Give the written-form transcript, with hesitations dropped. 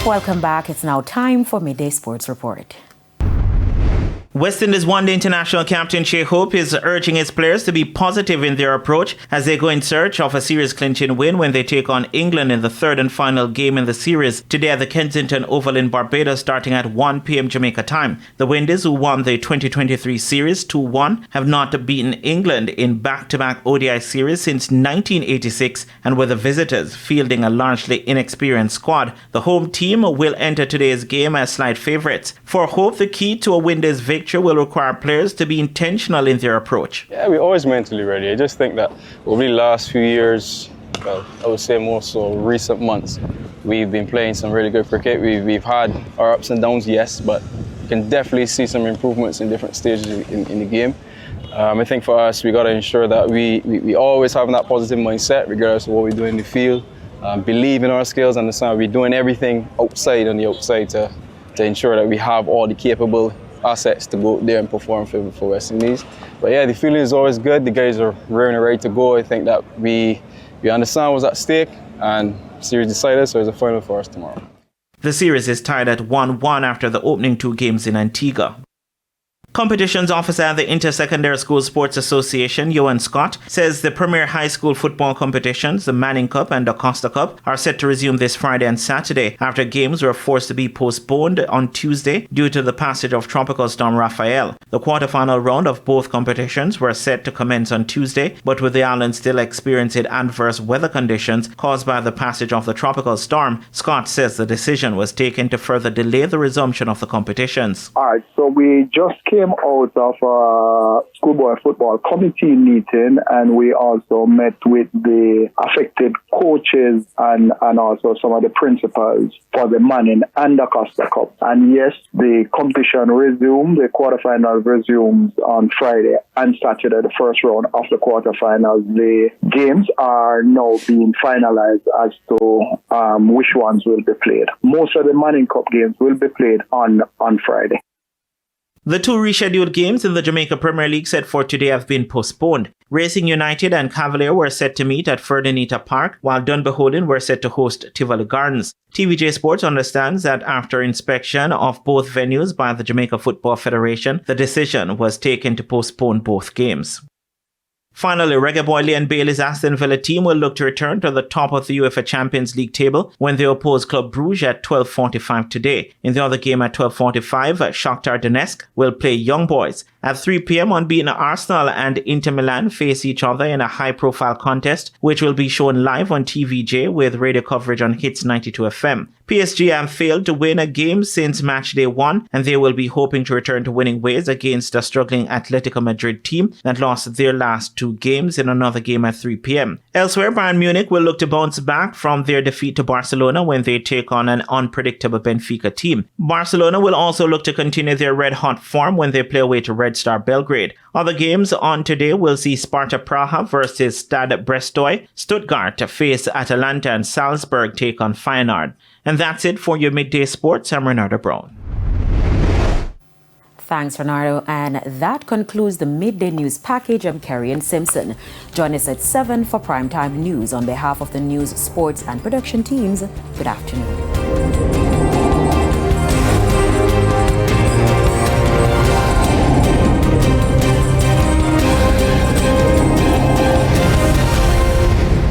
Welcome back. It's now time for Midday Sports Report. West Indies one-day international captain Shea Hope is urging his players to be positive in their approach as they go in search of a series clinching win when they take on England in the third and final game in the series today at the Kensington Oval in Barbados starting at 1 p.m. Jamaica time. The Windies, who won the 2023 series 2-1, have not beaten England in back-to-back ODI series since 1986 and were the visitors fielding a largely inexperienced squad. The home team will enter today's game as slight favourites. For Hope, the key to a Windies victory will require players to be intentional in their approach. Yeah, we're always mentally ready. I just think that over the last few years, well, I would say more so recent months, we've been playing some really good cricket. We've had our ups and downs, yes, but you can definitely see some improvements in different stages in the game. I think for us, we got to ensure that we always have that positive mindset, regardless of what we do in the field. Believe in our skills, understand we're doing everything outside on the outside to ensure that we have all the capable assets to go there and perform for West Indies. But yeah, the feeling is always good. The guys are ready to go. I think that we understand what's at stake and series decided, so there's a final for us tomorrow. The series is tied at 1-1 after the opening two games in Antigua. Competitions officer at the Intersecondary School Sports Association, Johan Scott, says the premier high school football competitions, the Manning Cup and the Costa Cup, are set to resume this Friday and Saturday after games were forced to be postponed on Tuesday due to the passage of Tropical Storm Rafael. The quarterfinal round of both competitions were set to commence on Tuesday, but with the island still experiencing adverse weather conditions caused by the passage of the tropical storm, Scott says the decision was taken to further delay the resumption of the competitions. All right, so we just came out of a schoolboy football committee meeting, and we also met with the affected coaches and also some of the principals for the Manning and the Costa Cup. And yes, the competition resumed. The quarterfinal resumes on Friday and Saturday, the first round of the quarterfinals. The games are now being finalized as to which ones will be played. Most of the Manning Cup games will be played on Friday. The two rescheduled games in the Jamaica Premier League set for today have been postponed. Racing United and Cavalier were set to meet at Ferdinita Park, while Dunbeholden were set to host Tivoli Gardens. TVJ Sports understands that after inspection of both venues by the Jamaica Football Federation, the decision was taken to postpone both games. Finally, Reggae boy Leon Bailey's Aston Villa team will look to return to the top of the UEFA Champions League table when they oppose Club Brugge at 12:45 today. In the other game at 12:45, Shakhtar Donetsk will play Young Boys. At 3 p.m. unbeaten Arsenal and Inter Milan face each other in a high-profile contest, which will be shown live on TVJ with radio coverage on Hits 92 FM. PSG have failed to win a game since match day 1, and they will be hoping to return to winning ways against a struggling Atletico Madrid team that lost their last two games in another game at 3 p.m. Elsewhere, Bayern Munich will look to bounce back from their defeat to Barcelona when they take on an unpredictable Benfica team. Barcelona will also look to continue their red-hot form when they play away to Red Star Belgrade. Other games on today will see Sparta Praha versus Stade Brestoy, Stuttgart face Atalanta, and Salzburg take on Feyenoord. And that's it for your Midday Sports. I'm Renardo Brown. Thanks, Renardo. And that concludes the Midday News package. I'm Kerry-Ann Simpson. Join us at 7 for primetime news. On behalf of the news, sports, and production teams, good afternoon.